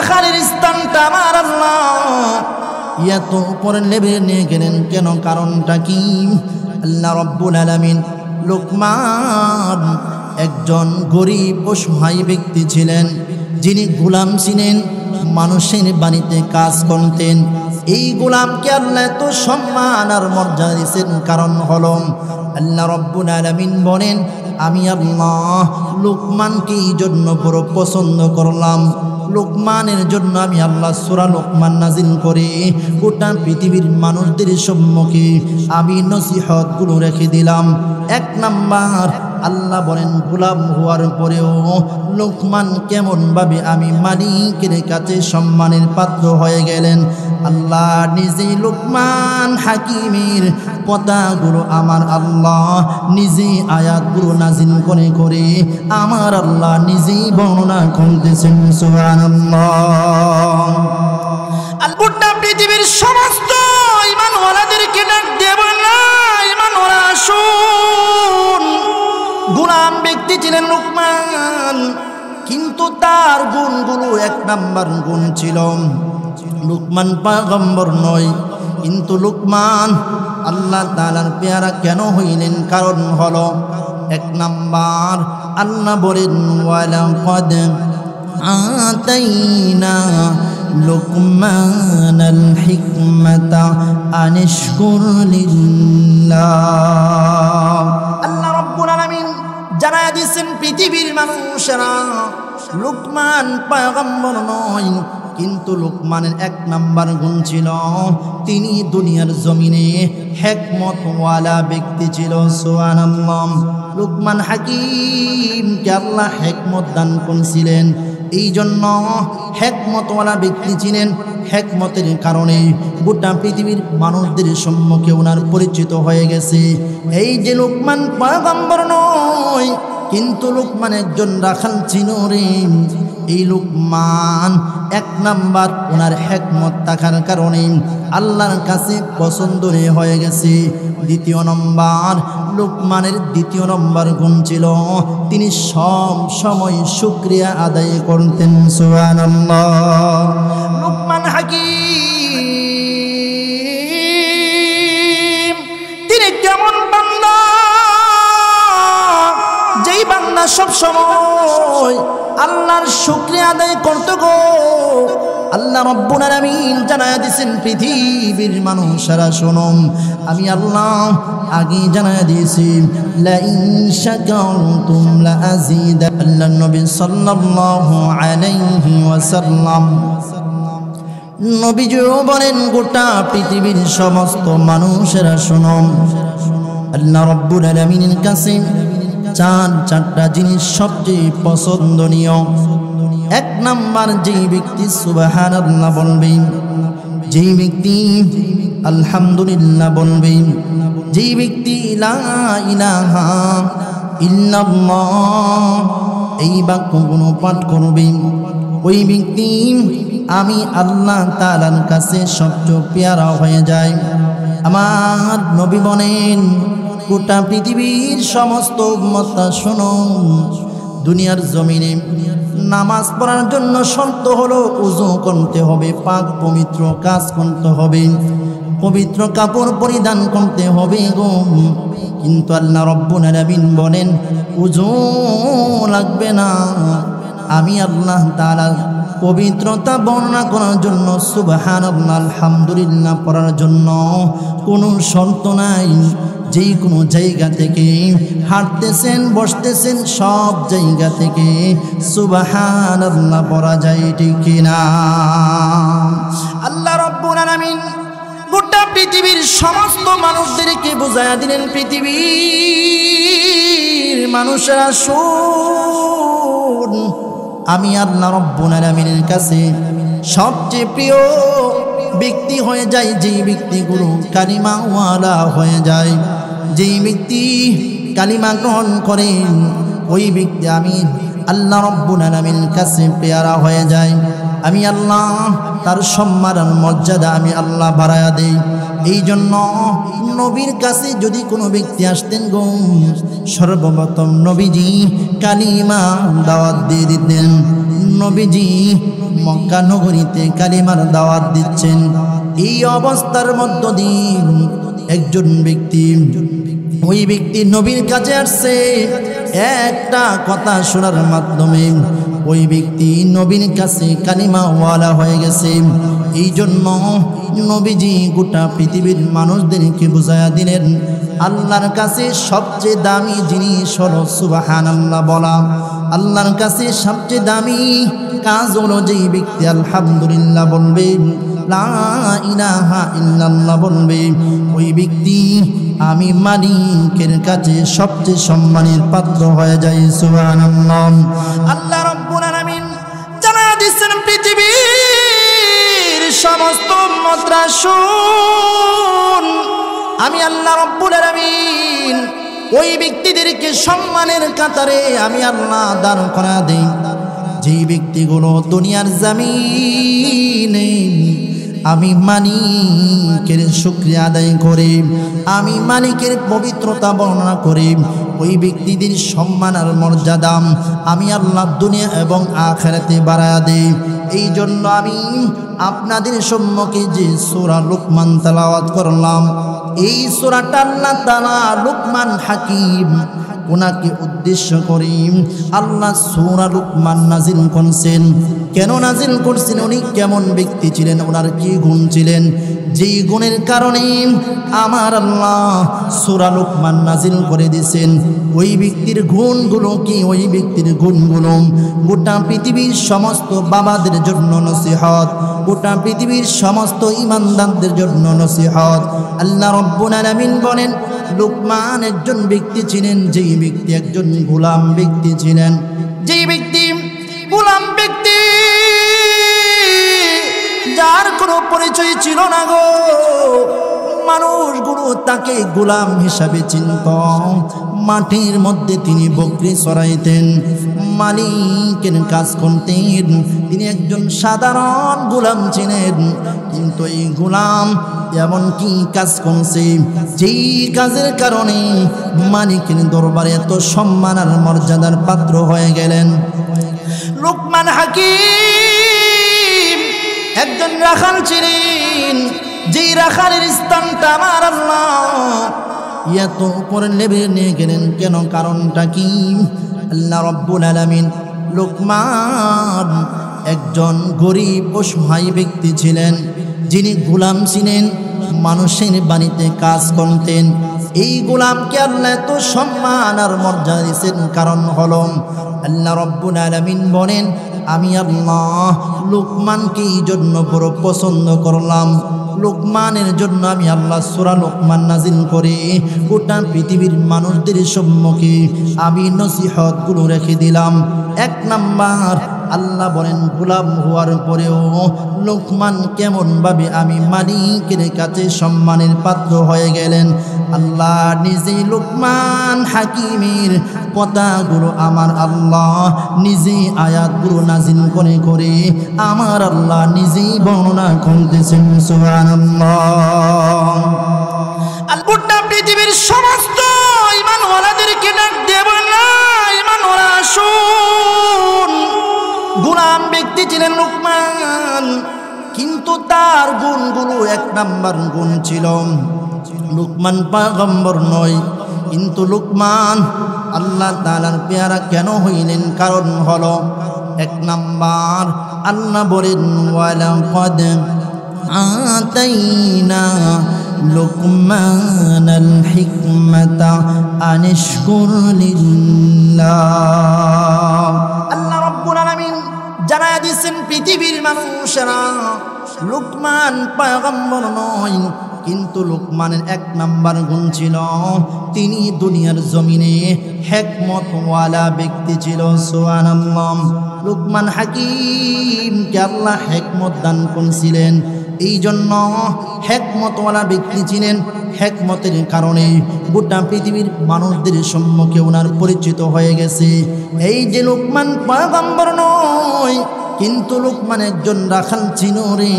রাখালের স্থানটা আমার আল্লাহ এত উপরের লেভেলে নিয়ে গেলেন কেন? কারণটা কি? আল্লাহ রাব্বুল আলামিন লোকমান একজন গরিব অসহায় ব্যক্তি ছিলেন, যিনি গোলাম ছিলেন, মানুষের বাড়িতে কাজ করতেন। এই গোলামকে আল্লাহ এত সম্মান আর মর্যাদা দিয়েছেন, কারণ হলো আল্লাহ রাব্বুল আলামিন বলেন, আমি আল্লাহ লোকমানকে এই জন্য বড় পছন্দ করলাম। লোকমানের জন্য আমি আল্লাহ সূরা লোকমান নাজিল করে গোটা পৃথিবীর মানুষদের সম্মুখে আমি নসিহতগুলো রেখে দিলাম। এক নাম্বার, আল্লাহ বলেন গোলাম হওয়ার পরেও লোকমান কেমনভাবে আমি মালিকের কাছে সম্মানের পাত্র হয়ে গেলেন। আল্লাহ নিজেই লোকমান হাকিমের কথাগুলো আমার আল্লাহ নিজে আয়াতগুলো নাজিল করে করে আমার আল্লাহ নিজেই বর্ণনা করতেছেন। সুবহানাল্লাহ। আর গোটা পৃথিবীর সমস্ত ঈমানওয়ালাদেরকে ডাক দেব না, ঈমানওয়ালা শুন, গোলাম ব্যক্তি ছিলেন লোকমান, কিন্তু তার গুণগুলো এক নাম্বার গুণ ছিল, লোকমান পয়গম্বর নয়, কিন্তু লোকমান আল্লাহ তাআলার পেয়ারা কেন হইলেন? কারণ হলো এক নাম্বার, আল্লাহ বলেন ওয়ালাকাদ আতাইনা লুকমানাল হিকমাতা আনিশকুর লিল্লাহ। আল্লাহ রাব্বুল আলামিন জানায়া দিয়েছেন পৃথিবীর মানুষেরা লোকমান পয়গম্বর নয়, কিন্তু লোকমানের এক নাম্বার গুণ ছিল, তিনি দুনিয়ার জমিনে হিকমতওয়ালা ব্যক্তি ছিল। সুবহানাল্লাহ। লোকমান হাকিমকে আল্লাহ হিকমত দান করেছিলেন, এই জন্য হিকমতওয়ালা ব্যক্তি ছিলেন। হিকমতের কারণে গোটা পৃথিবীর মানুষদের সম্মুখে ওনার পরিচিত হয়ে গেছে। এই যে লোকমান পয়গম্বর নয়, কিন্তু লোকমান একজন রাখাল ছিল রে। এই লোকমান এক নাম্বার ওনার হিকমত থাকার কারণে আল্লাহর কাছে পছন্দ হয়ে গেছে। দ্বিতীয় নম্বর, লোকমানের দ্বিতীয় নম্বর গুণ ছিল, তিনি সব সময় শুকরিয়া আদায় করতেন। সুবহানাল্লাহ। লোকমান হাকিম তিনি কেমন বান্দা, যেই বান্দা সব সময় আল্লাহর শুকরিয়া আদায় করতে গো। আল্লাহ রাব্বুল আলামিন জানায়া দিয়েছেন পৃথিবীর মানুষেরা শোনো, আমি আল্লাহ আগে জানায়া দিয়েছি লা ইন শাকারতুম লা আযীদান্না। নবী সাল্লাল্লাহু আলাইহি ওয়াসাল্লাম নবীজিও বলেন গোটা পৃথিবীর সমস্ত মানুষেরা শোনো, আল্লাহ রাব্বুল আলামিনের কাছে চারটা জিনিস সবচেয়ে পছন্দনীয়। এক নাম্বার, যেই ব্যক্তি সুবহানাল্লাহ বলবে, যেই ব্যক্তি আলহামদুলিল্লাহ বলবে, যেই ব্যক্তি লা ইলাহা ইল্লাল্লাহ এই বাক্যগুলো পাঠ করবে, ওই ব্যক্তি আমি আল্লাহ তাআলার কাছে সবচেয়ে পেয়ারা হয়ে যায়। আমার নবী বলেন গোটা পৃথিবীর সমস্ত উম্মতরা শোনো, দুনিয়ার জমিনে নামাজ পড়ার জন্য শর্ত হলো ওযু করতে হবে, পাক পবিত্র কাজ করতে হবে, পবিত্র কাপড় পরিধান করতে হবে গো। কিন্তু আল্লাহ রাব্বুল আলামিন বলেন ওযু লাগবে না, আমি আল্লাহ তাআলা পবিত্রতা বর্ণনা করার জন্য সুবহানাল্লাহ আলহামদুলিল্লাহ পড়ার জন্য কোনো শর্ত নাই। যেই কোনো জায়গা থেকে হাঁটতেছেন, বসতেছেন, সব জায়গা থেকে সুবহানাল্লাহ পড়া যায়, ঠিক কিনা? আল্লাহ রাব্বুল আলামিন গোটা পৃথিবীর সমস্ত মানুষদেরকে বুঝাইয়া দিলেন, পৃথিবীর মানুষেরা শুন, আমি আল্লাহ রাব্বুল আলামিনের কাছে সবচেয়ে প্রিয় ব্যক্তি হয়ে যায় যেই ব্যক্তিগুলো কালিমাওয়ালা হয়ে যায়, যেই ব্যক্তি কালিমা গ্রহণ করেন, ওই ব্যক্তি আমি আল্লাহ রাব্বুল আলামিনের কাছে পেয়ারা হয়ে যায়। আমি আল্লাহ তার সম্মান আর মর্যাদা আমি আল্লাহ বাড়ায়া দেই। এই জন্য নবীর কাছে যদি কোনো ব্যক্তি আসতেন গো, সর্বপ্রথম নবীজি কালিমা দাওয়াত দিয়ে দিতেন। নবীজি মক্কা নগরীতে কালিমার দাওয়াত দিচ্ছেন। এই অবস্থার মধ্য দিয়ে একজন ব্যক্তি, ওই ব্যক্তি নবীর কাছে আসছে। একটা কথা শোনার মাধ্যমে ওই ব্যক্তি নবীর কাছে কালিমাওয়ালা হয়ে গেছে। এই জন্য নবীজি গোটা পৃথিবীর মানুষদেরকে বুঝাইয়া দিলেন, আল্লাহর কাছে সবচেয়ে দামি জিনিস হলো সুবহানাল্লাহ বলা। আল্লাহর কাছে সবচেয়ে দামি কাজ হলো যেই ব্যক্তি আলহামদুলিল্লাহ বলবে, লা ইলাহা ইল্লাল্লাহ বলবে, ওই ব্যক্তি আমি মালিকের কাছে সবচেয়ে সম্মানের পাত্র হয়ে যায়। সুবহানাল্লাহ। আল্লাহ রাব্বুল আলামিন জানা দিয়েছেন পৃথিবীর সমস্ত মুদ্রা শুন, আমি আল্লাহ রাব্বুল আলামিন ওই ব্যক্তিদেরকে সম্মানের কাতারে আমি আল্লাহ দান করা দেই যেই ব্যক্তিগুলো দুনিয়ার জমিনে আমি মালিকের শুকরিয়া আদায় করি, আমি মালিকের পবিত্রতা বর্ণনা করি, ওই ব্যক্তিদের সম্মান আর মর্যাদা আমি আল্লাহ দুনিয়া এবং আখিরাতে বাড়ায়া দেই। এই জন্য আমি আপনাদের সম্মুখে যে সূরা লুকমান তেলাওয়াত করলাম, এই সূরাটা আল্লাহ তাআলা লুকমান হাকিম ওনাকে উদ্দেশ্য করে আল্লাহ সূরা লুকমান নাজিল করছেন। কেন নাজিল করছেন? উনি কেমন ব্যক্তি ছিলেন, ওনার কি গুণ ছিলেন, যেই গুণের কারণে আমার আল্লাহ সূরা লুকমান নাজিল করে দিয়েছেন। ওই ব্যক্তির গুণগুলো কি? ওই ব্যক্তির গুণগুলো গোটা পৃথিবীর সমস্ত বাবাদের জন্য নসিহত, গোটা পৃথিবীর সমস্ত ঈমানদারদের জন্য নসিহত। আল্লাহ রাব্বুল আলামিন বলেন, লুকমান একজন ব্যক্তি ছিলেন, যেই ব্যক্তি একজন গোলাম ব্যক্তি ছিলেন, যেই ব্যক্তি গোলাম ব্যক্তি, যার কোনো পরিচয় ছিল না গো। মানুষগুলো তাকে গোলাম হিসাবে চিনত। মাটির মধ্যে তিনি বকরি চড়াইতেন, মালিকের কাজ করতেন। তিনি একজন সাধারণ গোলাম ছিলেন, কিন্তু এই গোলাম এমন কি কাজ করছে যেই কাজের কারণে মালিকের দরবারে এত সম্মান আর মর্যাদার পাত্র হয়ে গেলেন। লুকমান হাকিম একজন রাখাল ছিলেন, যেই রাখালের স্থানটা আমার আল্লাহ এত উপরে লেভেলে নিয়ে গেলেন। কেন? কারণটা কি? আল্লাহ রাব্বুল আলামিন লুকমান একজন গরিব অসহায় ব্যক্তি ছিলেন, যিনি গোলাম ছিলেন, মানুষের বাড়িতে কাজ করতেন। এই গোলামকে আল্লাহ এত সম্মান আর মর্যাদা দিয়েছেন, কারণ হলো আল্লাহ রাব্বুল আলামিন বলেন, আমি আল্লাহ লুকমানকে এই জন্য বড় পছন্দ করলাম। লুকমানের জন্য আমি আল্লাহ সূরা লুকমান নাজিল করে গোটা পৃথিবীর মানুষদের সম্মুখে আমি নসিহতগুলো রেখে দিলাম। এক নাম্বার, আল্লাহ বলেন গোলাম হওয়ার পরেও লুকমান কেমনভাবে আমি মালিকের কাছে সম্মানের পাত্র হয়ে গেলেন। আল্লাহ নিজেই লুকমান হাকিমের কথাগুলো আমার আল্লাহ নিজে আয়াতগুলো নাজিল করে করে আমার আল্লাহ নিজেই বর্ণনা করতেছেন। সুবহানাল্লাহ। গোটা পৃথিবীর সমস্ত ঈমানওয়ালাদেরকে ডাক দিয়ে বললেন, ঈমানওয়ালা আসুন। গোলাম ব্যক্তি ছিলেন লুকমান, কিন্তু তার গুণগুলো এক নাম্বার গুণ ছিল, লুকমান পয়গম্বর নয়, কিন্তু লুকমান আল্লাহ তাআলার পেয়ারা কেন হইলেন? কারণ হলো এক নাম্বার, আল্লাহ বলেন, ওয়ালাকাদ আতাইনা লুকমানাল হিকমাতা আনিশকুর লিল্লাহ। আল্লাহ রাব্বুল আলামিন জানায়া দিয়েছেন পৃথিবীর মানুষেরা লুকমান পয়গম্বর নয়, কিন্তু লুকমানের এক নাম্বার গুণ ছিল, তিনি দুনিয়ার জমিনে হিকমতওয়ালা ব্যক্তি ছিল। সুবহানাল্লাহ। লুকমান হাকিমকে আল্লাহ হিকমত দান করেছিলেন, এই জন্য হিকমতওয়ালা ব্যক্তি ছিলেন। হিকমতের কারণে গোটা পৃথিবীর মানুষদের সম্মুখে ওনার পরিচিত হয়ে গেছে। এই যে লুকমান পয়গম্বর নয়, কিন্তু লুকমান একজন রাখাল ছিল রে।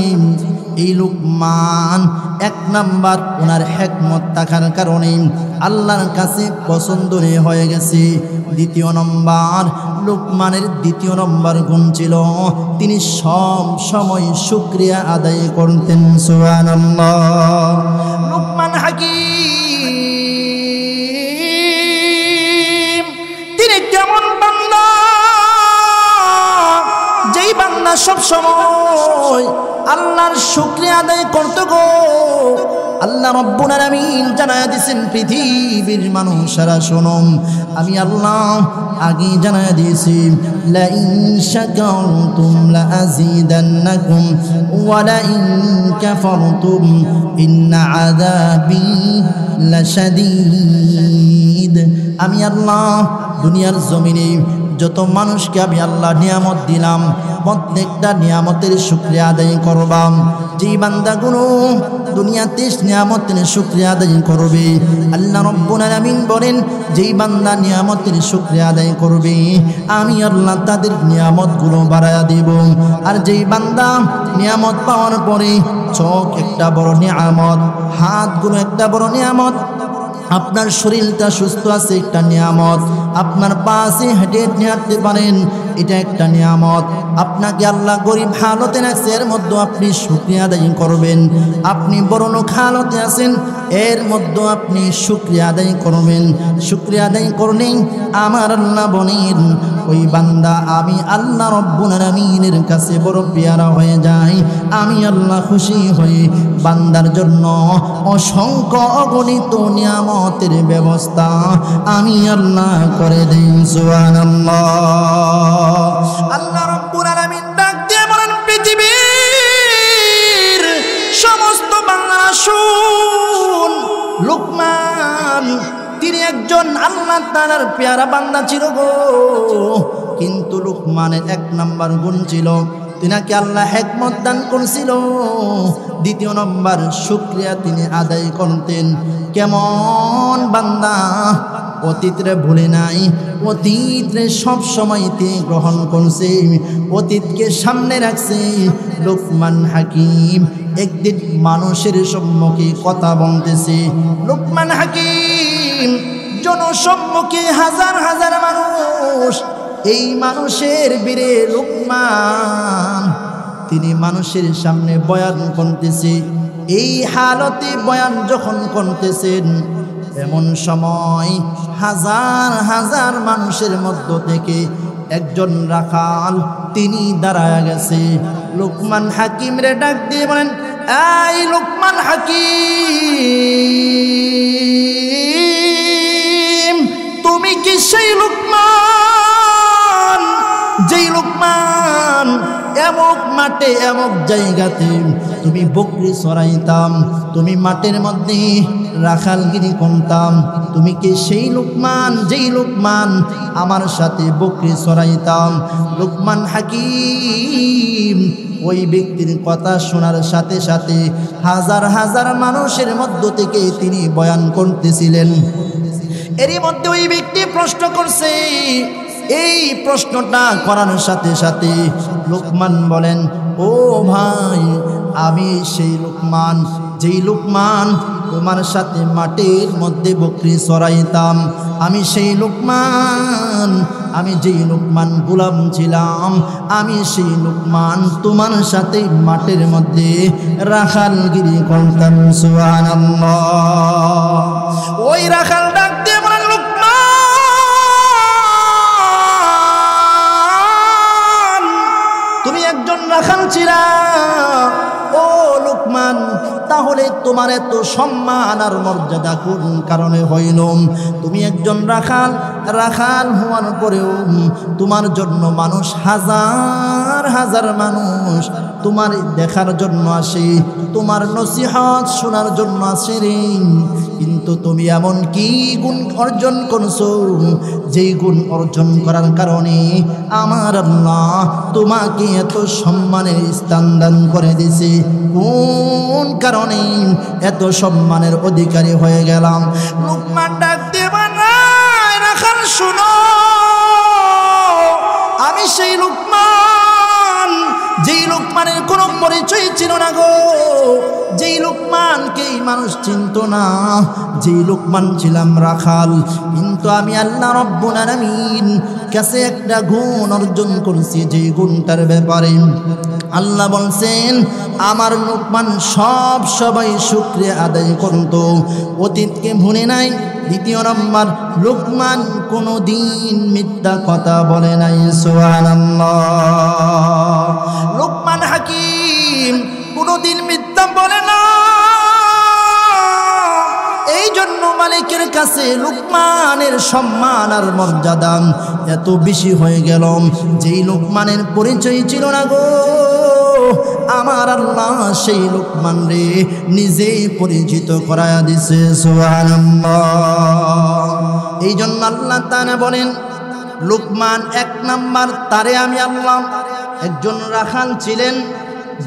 এই লুকমান এক নাম্বার ওনার হিকমত থাকার কারণে আল্লাহর কাছে পছন্দনীয় হয়ে গেছে। দ্বিতীয় নম্বর, লুকমানের দ্বিতীয় নম্বর গুণ ছিল তিনি সব সময় শুকরিয়া আদায় করতেন। সুবহানাল্লাহ। লুকমান হাকিম তিনি কেমন বান্দা, যেই বান্দা সব সময় আল্লাহর শুকরিয়া আদায় করতে গো। আল্লাহ রাব্বুল আলামিন জানায়া দিয়েছেন পৃথিবীর মানুষেরা শোনো, আমি আল্লাহ আগে জানায়া দিয়েছি লা ইন শাকারতুম লা আযীদান্নাকুম ওয়া লা ইন কাফারতুম ইন্না আযাবি লাশাদীদ। আমি আল্লাহ দুনিয়ার জমিনে যত মানুষকে আমি আল্লাহ নিয়ামত দিলাম প্রত্যেকটা নিয়ামতের শুকরিয়া আদায় করবাম। যেই বান্দাগুলো দুনিয়াতে নিয়ামতের শুকরিয়া আদায় করবে, আল্লাহ রাব্বুল আলামিন বলেন যেই বান্দা নিয়ামতের শুকরিয়া আদায় করবে আমি আল্লাহ তাদের নিয়ামতগুলো বাড়ায়া দেব। আর যেই বান্দা নিয়ামত পাওয়ার পরে চোখ একটা বড় নিয়ামত, হাতগুলো একটা বড় নিয়ামত, আপনার শরীরটা সুস্থ আছে একটা নিয়ামত, আপনার পাশে হেঁটে হাঁটতে পারেন এটা একটা নিয়ামত, আপনাকে আল্লাহ গরিব হালতে রাখছে এর মধ্যে আপনি শুকরিয়া আদায় করবেন। আপনি বড়লোক হালতে আছেন এর মধ্যে আপনি শুকরিয়া আদায় করবেন। শুকরিয়া আদায় করলেই আমার আল্লাহ বলেন ওই বান্দা আমি আল্লাহ রাব্বুল আলামিনের কাছে বড় পেয়ারা হয়ে যায়। আমি আল্লাহ খুশি হয়ে বান্দার জন্য অসংখ্য অগণিত নিয়ামতের ব্যবস্থা আমি আল্লাহ করে দেই। সুবহানাল্লাহ। আল্লাহ রাব্বুল আলামিন ডাক দিয়ে বলেন পৃথিবীর সমস্ত বান্দা শুন, লুকমান তিনি একজন আল্লাহ তাআলার পেয়ারা বান্দা ছিল গো। কিন্তু লুকমানের এক নাম্বার গুণ ছিল তিনাকে আল্লাহ হিকমত দান করেছিল। দ্বিতীয় নম্বর শুকরিয়া তিনি আদায় করতেন। কেমন বান্দা, অতীতরে ভুলে নাই, অতীতরে সব সময় তিনি গ্রহণ করছে, অতীতকে সামনে রাখছে। লুকমান হাকিম একদিন মানুষের সম্মুখে কথা বলতেছে। লুকমান হাকিম জনসম্মুখে হাজার হাজার মানুষ, এই মানুষের বীরে লুকমান তিনি মানুষের সামনে বয়ান করতেছে। এই হালতে বয়ান যখন করতেছেন এমন সময় হাজার হাজার মানুষের মধ্য থেকে একজন রাখাল তিনি দাঁড়ায় গেছে। লুকমান হাকিম রে ডাক দিয়ে বলেন এই লুকমান হাকিম তুমি কি সেই লুকমান যেই লুকমান এমক মাঠে এমক জায়গাতে তুমি বকরি চড়াইতাম, তুমি মাঠের মধ্যে রাখালগিরি করতাম, তুমি কি সেই লুকমান যেই লুকমান আমার সাথে বকরি চড়াইতাম? লুকমান হাকিম ওই ব্যক্তির কথা শোনার সাথে সাথে হাজার হাজার মানুষের মধ্য থেকে তিনি বয়ান করতেছিলেন। এরই মধ্যে ওই ব্যক্তি প্রশ্ন করছে। এই প্রশ্নটা করার সাথে সাথে লুকমান বলেন ও ভাই আমি সেই লুকমান যেই লুকমান তোমার সাথে মাটির মধ্যে বকরি চড়াইতাম, আমি সেই লুকমান, আমি যেই লুকমান গোলাম ছিলাম, আমি সেই লুকমান তোমার সাথে মাটির মধ্যে রাখালগিরি করতাম। সুবহানাল্লাহ। ওই রাখাল ডাক দিয়ে বলেন লুকমান তুমি একজন রাখাল ছিলা। ও লুকমান তাহলে তোমার এত সম্মান আর মর্যাদা কোন কারণে হইল? তুমি একজন রাখাল, রাখাল হওয়ার পরেও তোমার জন্য মানুষ হাজার হাজার মানুষ তোমার দেখার জন্য আসে, তোমার নসিহত শোনার জন্য আসে রে। কিন্তু তুমি এমন কি গুণ অর্জন করছো যেই গুণ অর্জন করার কারণে আমার আল্লাহ তোমাকে এত সম্মানের স্থান দান করে দিয়েছে? কোন কারণে এত সম্মানের অধিকারী হয়ে গেলাম? লুকমান ডাক দিয়ে বানায় রাখাল শুনো, আমি সেই লুকমান যেই লুকমানের কোনো পরিচয় ছিল না গো, যেই লুকমানকে এই মানুষ চিনত না যে লোকমান ছিলাম রাখাল, কিন্তু আমি আল্লাহ রব্বুল আলামিন কাছে একটা গুণ অর্জন করছি, যে গুণটার ব্যাপারে আল্লাহ বলছেন আমার লোকমান সবাই শুকরিয়া আদায় করত, অতীতকে ভুলে নাই। দ্বিতীয় নম্বর, লোকমান কোনোদিন মিথ্যা কথা বলে নাই। সুবহানাল্লাহ। লোকমান হাকিম কোনোদিন মিথ্যা বলে না। এই জন্য মালিকের কাছে লোকমানের সম্মান আর মর্যাদা এত বেশি হয়ে গেল, যেই লোকমানের পরিচয় ছিল না গো, আমার আল্লাহ সেই লোকমান রে নিজেই পরিচিত করায়া দিছে। সুবহানাল্লাহ। এই জন্য আল্লাহ তাআলা বলেন লোকমান এক নাম্বার, তারে আমি আল্লাহ একজন রাখাল ছিলেন,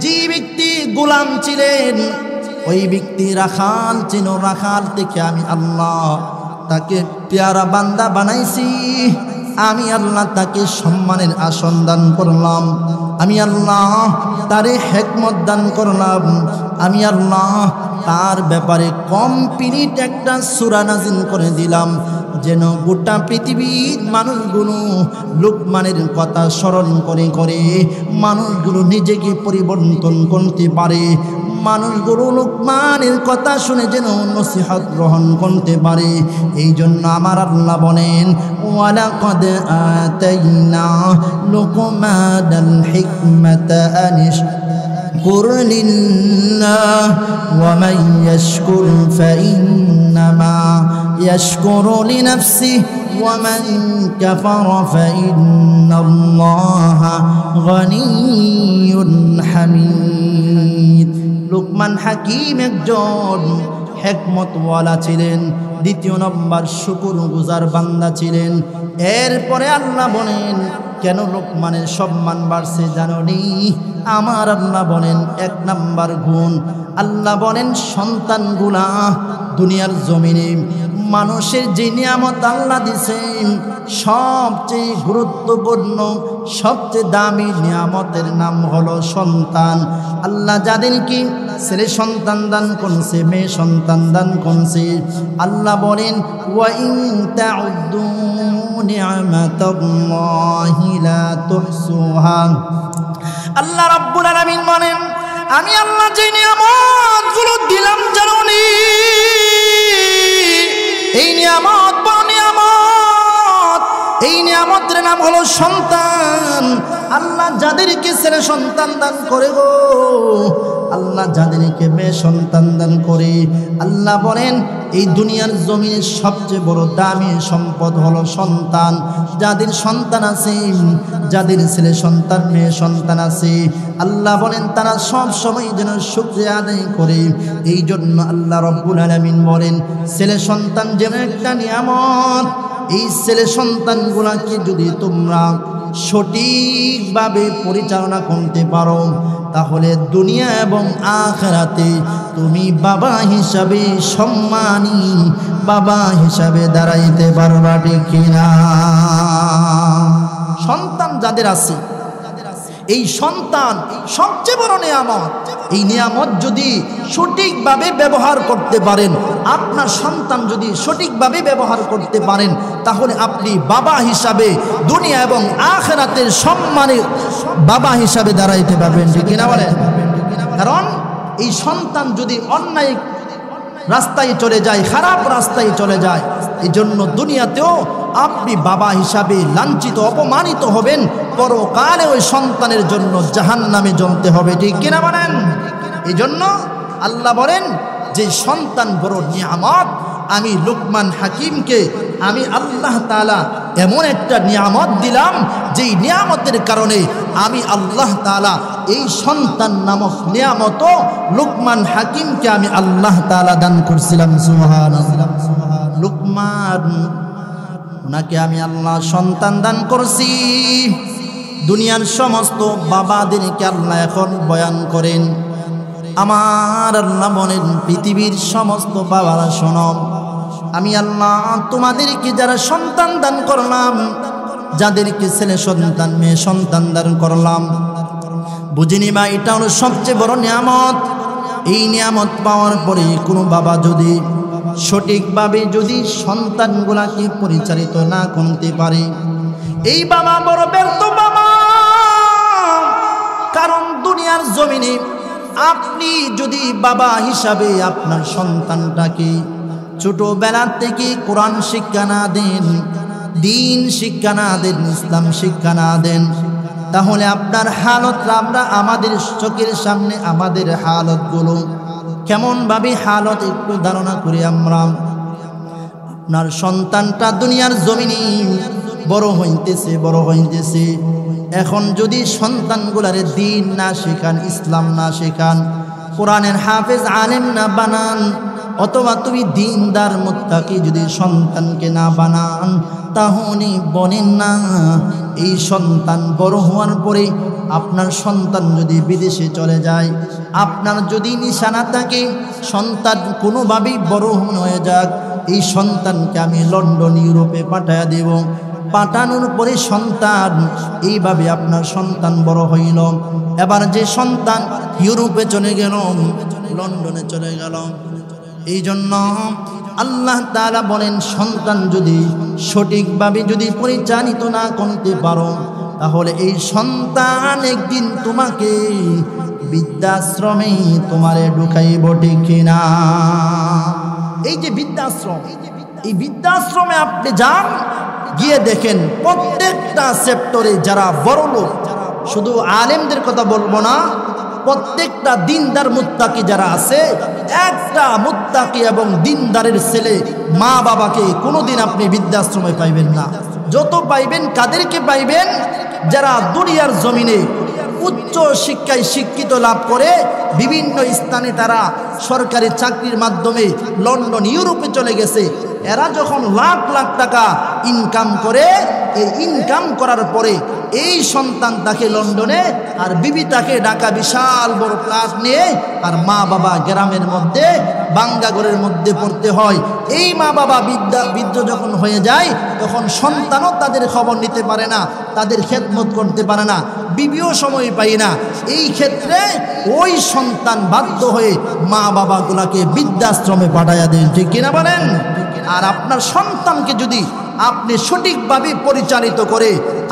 যে ব্যক্তি গোলাম ছিলেন ওই ব্যক্তি রাখাল ছিল, রাখাল থেকে আমি আল্লাহ তাকে পেয়ারা বান্দা বানাইছি। আমি আল্লাহ তাকে সম্মানের আসন দান করলাম, আমি আল্লাহ তারে হিকমত দান করলাম, আমি আল্লাহ তার ব্যাপারে কমপ্লিট একটা সূরা নাযিল করে দিলাম, যেন গোটা পৃথিবীর মানুষগুলো লোকমানের কথা স্মরণ করে করে মানুষগুলো নিজেকে পরিবর্তন করতে পারে, মানুষগুলো লোকমানের কথা শুনে যেন নসিহত গ্রহণ করতে পারে। এই জন্য আমার আল্লাহ বলেন ওয়ালাকাদ আতাইনা লুকমানাল হিকমাতা আনিশকুর লিল্লাহ ওয়া মান ইয়াশকুর ফাইন্নামা ইয়াশকুরু লিনাফসিহি ওয়া মান কাফারা ফাইন্নাল্লাহা গানিয়্যুন হামিদ। লোকমান হাকিম একজন হিকমতওয়ালা ছিলেন। দ্বিতীয় নম্বর, শুকর গুজার বান্দা ছিলেন। এরপরে আল্লাহ বলেন কেন লোকমানের সম্মান বাড়ছে জানোনি? আমার আল্লাহ বলেন এক নাম্বার গুণ, আল্লাহ বলেন সন্তানগুলা দুনিয়ার জমিনে মানুষের যে নিয়ামত আল্লাহ দিয়েছেন সবচেয়ে গুরুত্বপূর্ণ সবচেয়ে দামি নিয়ামতের নাম হলো সন্তান। আল্লাহ যাদেরকে ছেলে সন্তান দান করছে, মেয়ে সন্তান দান করছে, আল্লাহ বলেন ওয়া ইন তাউদ্দু নি'মাতাল্লাহি লা তুহসুহা। আল্লাহ রাব্বুল আলামিন বলেন আমি আল্লাহ যে নিয়ামতগুলো দিলাম জানোনি, এই নিয়ামত বড় নিয়ামত, এই নিয়ামতের নাম হলো সন্তান। আল্লাহ যাদেরকে ছেলে সন্তান দান করে গো, আল্লাহ যাদেরকে মেয়ে সন্তান দান করে, আল্লাহ বলেন এই দুনিয়ার জমিনে সবচেয়ে বড় দামি সম্পদ হলো সন্তান। যাদের সন্তান আছে, যাদের ছেলে সন্তান মেয়ে সন্তান আছে, আল্লাহ বলেন তারা সব সময় যেন শুকরিয়া আদায় করে। এই জন্য আল্লাহ রব্বুল আলামিন বলেন ছেলে সন্তান যেমন একটা নিয়ামত, এই ছেলে সন্তানগুলাকে যদি তোমরা সঠিকভাবে পরিচালনা করতে পারো তাহলে দুনিয়া এবং আখিরাতে তুমি বাবা হিসাবে সম্মানী বাবা হিসাবে দাঁড়াইতে পারবা, ঠিক কিনা? সন্তান যাদের আছে, এই সন্তান সবচেয়ে বড় নিয়ামত। এই নিয়ামত যদি সঠিকভাবে ব্যবহার করতে পারেন, আপনার সন্তান যদি সঠিকভাবে ব্যবহার করতে পারেন, তাহলে আপনি বাবা হিসাবে দুনিয়া এবং আখিরাতের সম্মানে বাবা হিসাবে দাঁড়াইতে পারবেন, ঠিক কিনা বলেন? কারণ এই সন্তান যদি অন্যায় রাস্তায় চলে যায়, খারাপ রাস্তায় চলে যায়, এই জন্য দুনিয়াতেও আপনি বাবা হিসাবে লাঞ্ছিত অপমানিত হবেন, পরকালে ওই সন্তানের জন্য জাহান্নামে জ্বলতে হবে, ঠিক কিনা বলেন? এই জন্য আল্লাহ বলেন যে সন্তান বড় নিয়ামত। আমি লোকমান হাকিমকে আমি আল্লাহ তাআলা এমন একটা নিয়ামত দিলাম, যেই নিয়ামতের কারণে আমি আল্লাহ তাআলা এই সন্তান নামক নিয়ামত লোকমান হাকিমকে আমি আল্লাহ তাআলা দান করছিলাম। সুবহানাল্লাহ। লোকমান ওনাকে আমি আল্লাহ সন্তান দান করছি। দুনিয়ার সমস্ত বাবাদেরকে আল্লাহ এখন বয়ান করেন। আমার আল্লাহ বলেন পৃথিবীর সমস্ত বাবারা শোনো, আমি আল্লাহ তোমাদেরকে যারা সন্তান দান করলাম, যাদেরকে ছেলে সন্তান মেয়ে সন্তান দান করলাম, বুঝিনি বা এটা হলো সবচেয়ে বড় নিয়ামত। এই নিয়ামত পাওয়ার পরে কোনো বাবা যদি সঠিকভাবে যদি সন্তানগুলাকে পরিচালিত না করতে পারে, এই বাবা বড় ব্যর্থ বাবা। কারণ দুনিয়ার জমিনে আপনি যদি বাবা হিসাবে আপনার সন্তানটাকে ছোটবেলা থেকে কোরআন শিক্ষা না দেন, দিন শিক্ষা না দেন, ইসলাম শিক্ষা না দেন, তাহলে আপনার হালত, আমরা আমাদের চোখের সামনে আমাদের হালতগুলো কেমনভাবে হালত একটু ধারণা করি আমরা। আপনার সন্তানটা দুনিয়ার জমিনে বড় হইতেছে, এখন যদি সন্তানগুলারে দিন না শেখান, ইসলাম না শেখান, কোরআনের হাফেজ আলেম না বানান, অথবা তুমি দিনদার মুত্তাকি যদি সন্তানকে না বানান, তাহলে বলেন না এই সন্তান বড় হওয়ার পরে আপনার সন্তান যদি বিদেশে চলে যায়, আপনার যদি নিশানা থাকে সন্তান কোনোভাবেই বড় হয়ে যাক, এই সন্তানকে আমি লন্ডন ইউরোপে পাঠায়া দেব, পাঠানোর পরে সন্তান এইভাবে আপনার সন্তান বড় হইল। এবার যে সন্তান ইউরোপে চলে গেল, লন্ডনে চলে গেল, এই জন্য আল্লাহ তাআলা বলেন সন্তান যদি সঠিকভাবে যদি পরিচালিত না করতে পারো, তাহলে এই সন্তান একদিন তোমাকে বৃদ্ধাশ্রমে তোমারে ঢুকাইব, ঠিক কিনা? এই যে বৃদ্ধাশ্রম, এই বৃদ্ধাশ্রমে আপনি যান, গিয়ে দেখেন প্রত্যেকটা সেক্টরে যারা বড় লোক, শুধু আলেমদের কথা বলবো না, প্রত্যেকটা দিনদার মুত্তাকি যারা আছে, একটা মুত্তাকি এবং দিনদারের ছেলে মা বাবাকে কোনোদিন আপনি বৃদ্ধাশ্রমে পাইবেন না। যত পাইবেন কাদেরকে পাইবেন? যারা দুনিয়ার জমিনে উচ্চ শিক্ষায় শিক্ষিত লাভ করে বিভিন্ন স্থানে তারা সরকারি চাকরির মাধ্যমে লন্ডন ইউরোপে চলে গেছে, এরা যখন লাখ লাখ টাকা ইনকাম করে, এই ইনকাম করার পরে এই সন্তান তাকে লন্ডনে আর বিবি তাকে ঢাকা বিশাল বড় ফ্ল্যাট নিয়ে, আর মা বাবা গ্রামের মধ্যে বাঙ্গাঘরের মধ্যে পড়তে হয়। এই মা বাবা বৃদ্ধ যখন হয়ে যায়, তখন সন্তানও তাদের খবর নিতে পারে না, তাদের খেদমত করতে পারে না, বিবিও সময় পায় না। এই ক্ষেত্রে ওই সন্তান বাধ্য হয়ে মা বাবাগুলাকে বৃদ্ধাশ্রমে পাঠাইয়া দেন, ঠিক কিনা বলেন? আর আপনার সন্তানকে যদি আপনি সঠিকভাবে পরিচালিত করে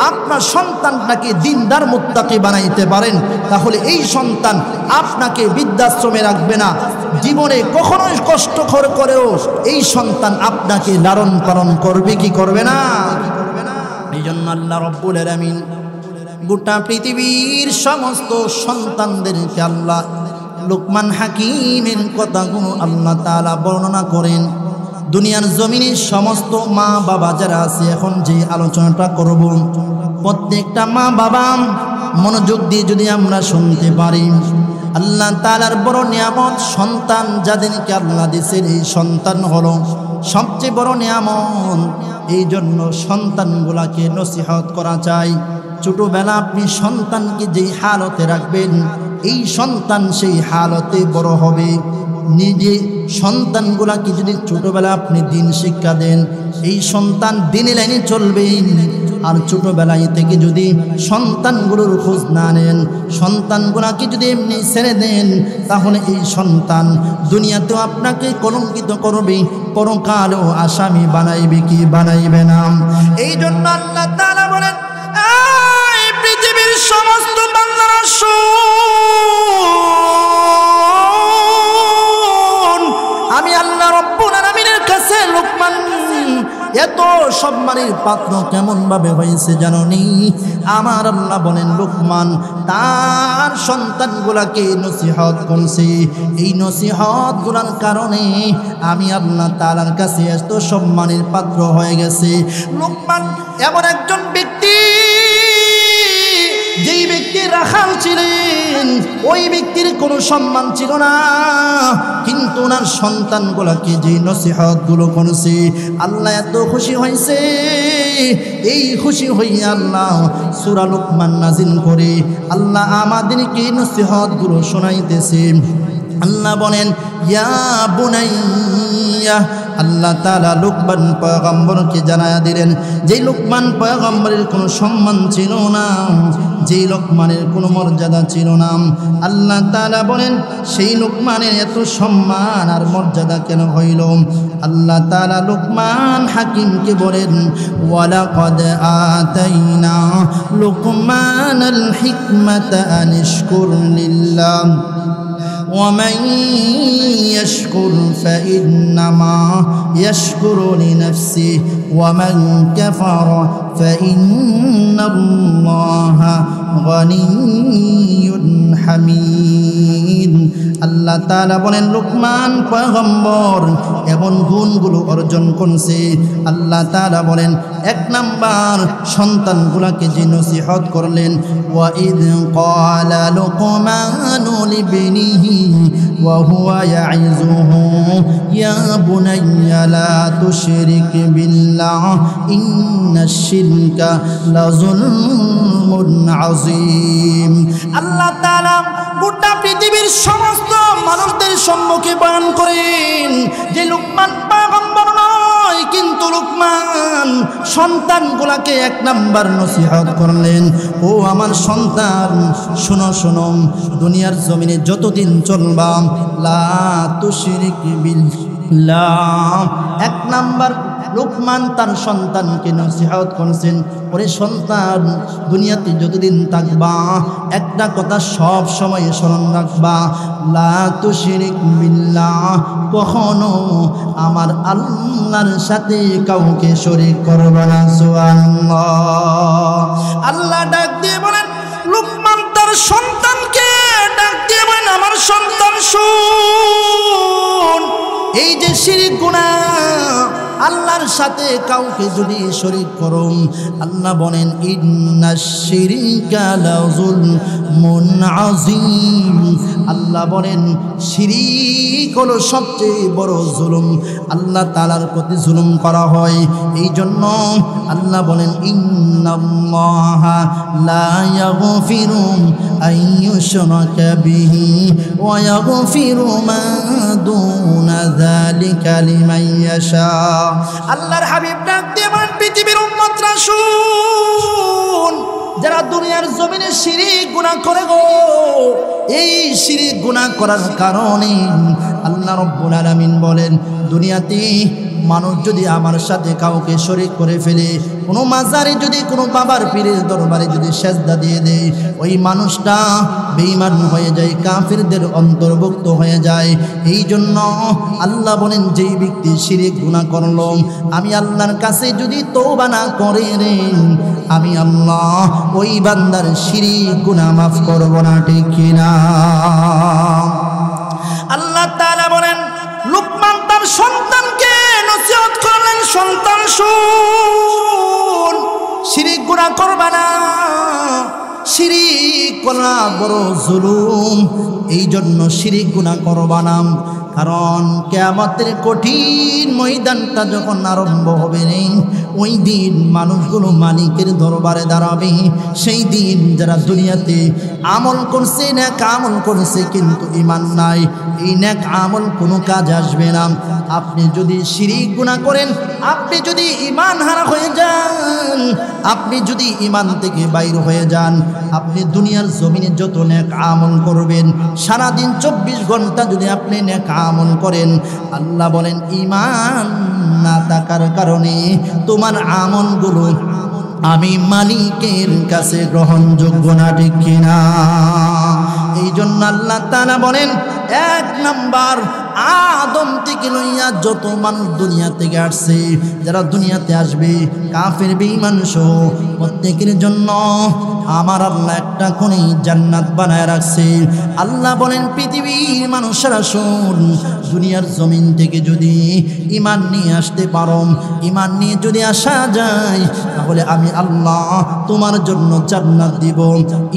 আপনার সন্তানটাকে দিনদার মুত্তাকি বানাইতে পারেন, তাহলে এই সন্তান আপনাকে বৃদ্ধাশ্রমে রাখবে না। জীবনে কখনোই কষ্ট করেও এই সন্তান আপনাকে লালন পালন করবে কি করবে না? এই জন্য আল্লাহ রাব্বুল আলামিন গোটা পৃথিবীর সমস্ত সন্তানদেরকে আল্লাহ লুকমান হাকিমের কথাগুলো আল্লাহ তাআলা বর্ণনা করেন। দুনিয়ার জমিনে সমস্ত মা বাবা যারা আছে, এখন যে আলোচনাটা করব, প্রত্যেকটা মা বাবা মনোযোগ দিয়ে যদি আমরা শুনতে পারি, আল্লাহ তাআলার বড় নিয়ামত সন্তান, যাদেরকে আল্লাহ দিয়েছেন এই সন্তান হলো সবচেয়ে বড় নিয়ামত। এই জন্য সন্তানগুলাকে নসিহত করা চাই। ছোটবেলা আপনি সন্তানকে যেই হালতে রাখবেন, এই সন্তান সেই হালতে বড় হবে। নিজে সন্তানগুলাকে যদি ছোটবেলা আপনি দিন শিক্ষা দেন, এই সন্তান দিনে লাইনে চলবেন। আর ছোটবেলায় থেকে যদি সন্তানগুলোর খোঁজ না নেন, সন্তানগুলাকে যদি এমনি ছেড়ে দেন, তাহলে এই সন্তান দুনিয়াতেও আপনাকে কলঙ্কিত করবে, পরকালেও আসামি বানাইবে কি বানাইবে না। এই জন্য আল্লাহ তাআলা বলেন, এই পৃথিবীর সমস্ত বান্দারা শুন, আমি আল্লাহ রাব্বুল আলামিনের কাছে লুকমান এত সম্মানের পাত্র কেমন ভাবে হয়েছে জানোনি? আমার আল্লাহ বলেন লুকমান তার সন্তানগুলাকে নসিহত করছে, এই নসিহত গুলার কারণে আমি আল্লাহ তাআলার কাছে এত সম্মানের পাত্র হয়ে গেছে। লুকমান এমন একজন ব্যক্তি, যেই ব্যক্তি রাখাল ছিলেন, ওই ব্যক্তির কোনো সম্মান ছিল না, কিন্তু ওনার সন্তানগুলোকে যে নসিহত গুলো করেছে আল্লাহ এত খুশি হয়েছে। এই খুশি হইয়া আল্লাহ সূরা লুকমান নাজিল করে আল্লাহ আমাদেরকে নসিহত গুলো শোনাইতেছে। আল্লাহ বলেন, ইয়া বুনাইয়া আল্লাহ তাআলা লুকমান পয়গম্বরকে জানায়া দিলেন, যে লুকমান পয়গম্বরের কোনো সম্মান ছিল না, যে লুকমানের কোনো মর্যাদা ছিল না, আল্লাহ তাআলা বলেন সেই লুকমানের এত সম্মান আর মর্যাদা কেন হইল? আল্লাহ তাআলা লুকমান হাকিমকে বলেন, ওয়ালাকাদ আতাইনা লুকমানাল হিকমাতা আনিশকুর লিল্লাহ ومن يشكر فإنما يشكر لنفسه ومن كفر فإن الله غني حميد। আল্লাহ তাআলা বলেন লুকমান পয়গম্বর এমন গুণগুলো অর্জন করছে। আল্লাহ তাআলা বলেন এক নাম্বার সন্তানগুলোকে যে নসিহত করলেন, ওয়া ইদ ক্বালা লুকমানু লিবনিহি ওয়া হুয়া ইয়াইযুহু ইয়া বুনাইয়া লা তুশরিক বিল্লাহ ইন্নাশ শিরকা লাযুলমুন আযীম। আল্লাহ তাআলা গোটা পৃথিবীর সমস্ত মানুষদের সম্মুখে বয়ান করেন যে লুকমান পয়গম্বর নয়, কিন্তু লুকমান সন্তানগুলাকে এক নাম্বার নসিহত করলেন, ও আমার সন্তান শোনো শোনো, দুনিয়ার জমিনে যতদিন চলবা লা তুশরিক বিল্লাহ। এক নাম্বার লুকমান তার সন্তানকে নসিহত করছেন, ওরে সন্তান দুনিয়াতে যতদিন থাকবা একটা কথা সব সময় স্মরণ রাখবা, লা তুশরিক বিল্লাহ, কখনো আমার আল্লাহর সাথে কাউকে শরীক করবে না। সুবহানাল্লাহ। আল্লাহ ডাক দিয়ে বলেন, লুকমান তার সন্তানকে ডাক দিয়ে বলেন, আমার সন্তান শুন, এই যে শিরক গুনাহ, আল্লাহর সাথে কাউকে যদি শরীক করো, আল্লাহ বলেন ইন্নাশ শিরকা লাযুলমুন আযীম। আল্লাহ বলেন শিরিক হলো সবচেয়ে বড় জুলুম, আল্লাহ তাআলার প্রতি জুলুম করা হয়। এই জন্য আল্লাহ বলেন ইন্নাল্লাহা লা ইয়াগফিরু আন ইউশরাকা বিহি ওয়া ইয়াগফিরু মা দুনা যালিকা লিমান ইয়াশা। আল্লাহর হাবিব ডাক দিয়ে বলেন, পৃথিবীর উম্মতরা শুন, যারা দুনিয়ার জমিনে শিরিক গুনাহ করে গো, এই শিরিক গুনাহ করার কারণে আল্লাহ রাব্বুল আলামিন বলেন দুনিয়াতে মানুষ যদি আমার সাথে কাউকে শরীক করে ফেলে, কোনো মাজারে যদি কোনো বাবার পীরের দরবারে যদি সেজদা দিয়ে দেয়, ওই মানুষটা বেঈমান হয়ে যায়, কাফিরদের অন্তর্ভুক্ত হয়ে যায়। এই জন্য আল্লাহ বলেন যেই ব্যক্তি শিরিক গুনাহ করলো, আমি আল্লাহর কাছে যদি তওবা না করে রে, আমি আল্লাহ ওই বান্দার শিরিক গুনাহ মাফ করব না, ঠিক কিনা? আল্লাহ তাআলা বলেন লুকমান তার সন্তানকে নসিহত করলেন, সন্তান শুন, শিরিক গুনাহ করবা না, শিরিক করা বড় জুলুম। এই জন্য শিরিক গুনাহ করবা না, কারণ কিয়ামতের কঠিন ময়দানটা যখন আরম্ভ হবে রে, ওই দিন মানুষগুলো মালিকের দরবারে দাঁড়াবে। সেই দিন যারা দুনিয়াতে আমল করছে, নেক আমল করছে, কিন্তু ঈমান নাই, এই নেক আমল কোনো কাজ আসবে না। আপনি যদি শিরিক গুনাহ করেন, আপনি যদি ঈমান হারা হয়ে যান, আপনি যদি ঈমান থেকে বাইর হয়ে যান, আপনি দুনিয়ার জমিনে যত নেক আমল করবেন, সারাদিন 24 ঘন্টা যদি আপনি নেক আমল করেন, আল্লাহ বলেন ঈমান না থাকার কারণে তোমার আমলগুলো আমি মালিকের কাছে গ্রহণযোগ্য না, ঠিক কিনা? এই জন্য আল্লাহ তাআলা বলেন এক নাম্বার আদম থেকে লইয়া যত মানুষ দুনিয়া থেকে আসছে, যারা দুনিয়াতে আসবে কাফের বেঈমান সহ প্রত্যেকের জন্য আমার আল্লাহ একটা কোণে জান্নাত বানায় রাখছে। আল্লাহ বলেন পৃথিবীর মানুষেরা শোন, দুনিয়ার জমিন থেকে যদি ঈমান নিয়ে আসতে পারো, ঈমান নিয়ে যদি আসা যায়, তাহলে আমি আল্লাহ তোমার জন্য জান্নাত দিব।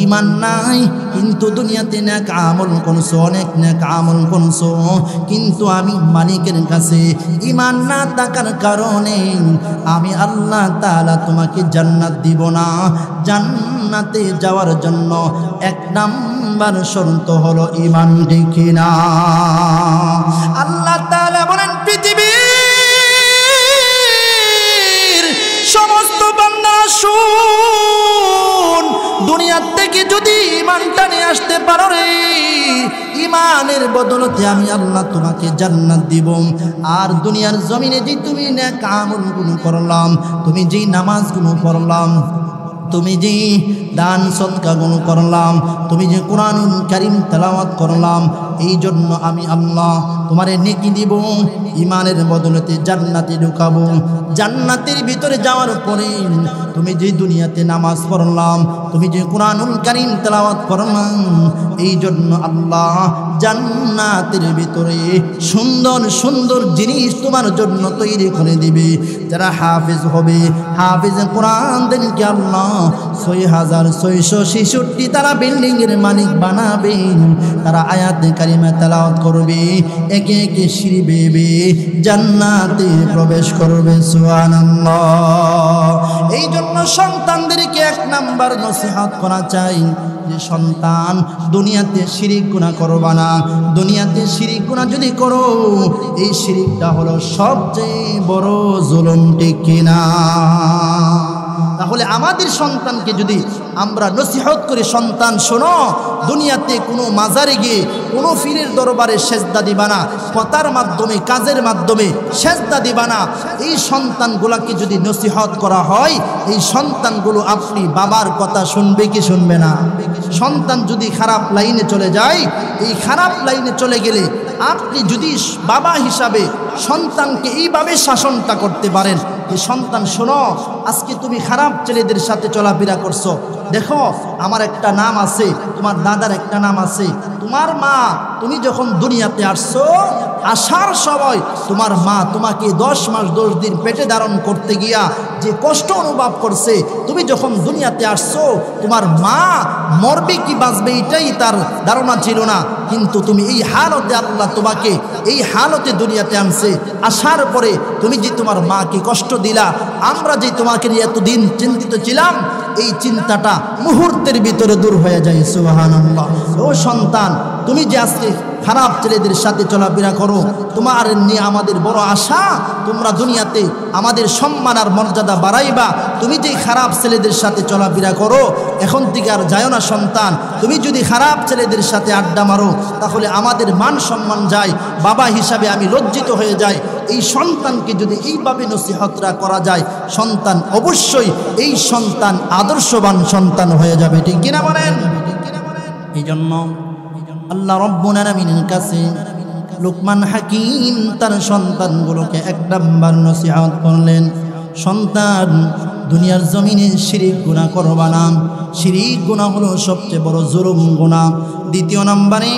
ঈমান নাই কিন্তু দুনিয়াতে নেক আমল করছো, অনেক নেক আমল করছো, কিন্তু আমি মালিকের কাছে ঈমান না থাকার কারণে আমি আল্লাহ তাআলা তোমাকে জান্নাত দিব না। জান্নাতে যাওয়ার জন্য এক নাম্বার শর্ত হলো ঈমান, ঠিক না? আল্লাহ তাআলা বলেন পৃথিবীর বদলতে আমি আল্লাহ তোমাকে জান্নাত দিব। আর দুনিয়ার জমিনে যে তুমি নেক আমলগুলো করলাম, তুমি যে নামাজগুলো পড়লাম, তুমি যে দান সদকাগুলো করলাম, তুমি যে কোরআনুল কারীম তেলাওয়াত করলাম, এই জন্য আমি আল্লাহ তোমারে নেকি দিব, ইমানের বদলতে জান্নাতে ঢুকাবো। জান্নাতের ভিতরে যাওয়ার পরে তুমি যে দুনিয়াতে নামাজ পড়লাম, তুমি যে কোরআনুল কারীম তেলাওয়াত করলাম, এই জন্য আল্লাহ জান্নাতের ভিতরে সুন্দর সুন্দর জিনিস তোমার জন্য তৈরি করে দিবে। যারা হাফেজ হবে, হাফেজ কোরআন দেনকে আল্লাহ ৬৬৬৬ তারা বিল্ডিংয়ের মালিক বানাবেন। তারা আয়াতে কারিমা তেলাওয়াত করবে, একে একে সিঁড়ি বেয়ে জান্নাতে প্রবেশ করবে। সুবহানাল্লাহ। এই জন্য সন্তানদেরকে ১ নাম্বার নসিহত করা চাই যে সন্তান দুনিয়াতে শিরিক গুনাহ করবা না। দুনিয়াতে শিরিক গুনাহ যদি করো, এই শিরিকটা হলো সবচেয়ে বড় জুলুম, ঠিক কিনা? তাহলে আমাদের সন্তানকে যদি আমরা নসিহত করি, সন্তান শোনো, দুনিয়াতে কোনো মাজারে গিয়ে কোনো পীরের দরবারে সেজদা দিবা না, কথার মাধ্যমে কাজের মাধ্যমে সেজদা দিবা না। এই সন্তানগুলোকে যদি নসিহত করা হয়, এই সন্তানগুলো আপনি বাবার কথা শুনবে কি শুনবে না? সন্তান যদি খারাপ লাইনে চলে যায়, এই খারাপ লাইনে চলে গেলে আপনি যদি বাবা হিসাবে সন্তানকে এইভাবে শাসনটা করতে পারেন যে সন্তান শোনো, আজকে তুমি খারাপ ছেলেদের সাথে চলাফেরা করছো, দেখো আমার একটা নাম আছে, তোমার দাদার একটা নাম আছে, তোমার মা তুমি যখন দুনিয়াতে আসছো, আসার সময় তোমার মা তোমাকে 10 মাস 10 দিন পেটে ধারণ করতে গিয়া যে কষ্ট অনুভব করছে, তুমি যখন দুনিয়াতে আসছো তোমার মা মরবে কি বাঁচবে এটাই তার ধারণা ছিল না, কিন্তু তুমি এই হালতে আল্লাহ তোমাকে এই হালতে দুনিয়াতে আনছে। আসার পরে তুমি যে তোমার মাকে কষ্ট দিলা, আমরা যে তোমাকে নিয়ে এতদিন চিন্তিত ছিলাম, এই চিন্তাটা মুহূর্তের ভিতরে দূর হয়ে যায়। সুবহানাল্লাহ। ও সন্তান, তুমি যে আজকে খারাপ ছেলেদের সাথে চলাফেরা করো, তোমার নিয়ে আমাদের বড় আশা, তোমরা দুনিয়াতে আমাদের সম্মান আর মর্যাদা বাড়াইবা। তুমি যে খারাপ ছেলেদের সাথে চলাফেরা করো, এখন থেকে আর যায় না সন্তান। তুমি যদি খারাপ ছেলেদের সাথে আড্ডা মারো, তাহলে আমাদের মান সম্মান যায়, বাবা হিসাবে আমি লজ্জিত হয়ে যাই। এই সন্তানকে যদি এইভাবে নসিহতরা করা যায়, সন্তান অবশ্যই এই সন্তান আদর্শবান সন্তান হয়ে যাবে, ঠিক কিনা বলেন? এই জন্য আল্লাহ রব্বুল আলামিনের কাছে লুকমান হাকিম তার সন্তানগুলোকে 1 নাম্বার নসিহত করলেন, সন্তান দুনিয়ার জমিনে শিরিক গুনাহ করবা না। শিরিক গুনাহ হলো সবচেয়ে বড় জুলুম গুনাহ। 2 নম্বরে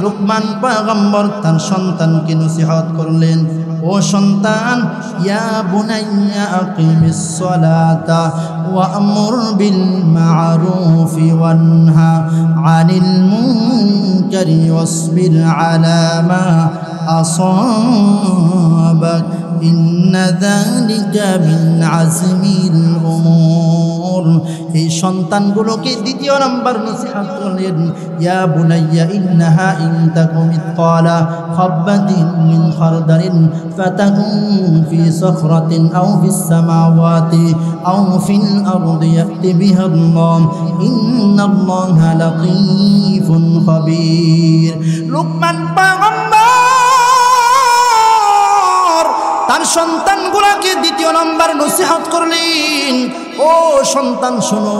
লুকমান পয়গম্বর তার সন্তানকে নসিহত করলেন, ও সন্তান, ইয়া বুনাইয়া আকিমিস সালাতা ওয়া আমুর বিল মা'রুফি ওয়ানহা আনিল মুনকারি ওয়াসবির আলা মা আসাবাক ইন্না যালিকা মিন আজমিল উমুর। এই সন্তানগুলোকে 2 নম্বর নসিহত করলেন, ইয়া বুনাইয়া ইন্নাহা ইন তাকুম মিথকালা হাববাতিন মিন খারদালিন ফাতাকুন ফি সাখরাতিন আও ফিস সামাওয়াতি আও ফিল আরদি ইয়াতি বিহা আল্লাহ ইন্নাল্লাহা লাতীফুন খাবীর। লুকমান পয়গম্বর তার সন্তানগুলোকে 2 নম্বর নসিহত করলেন, ও সন্তান শোনো,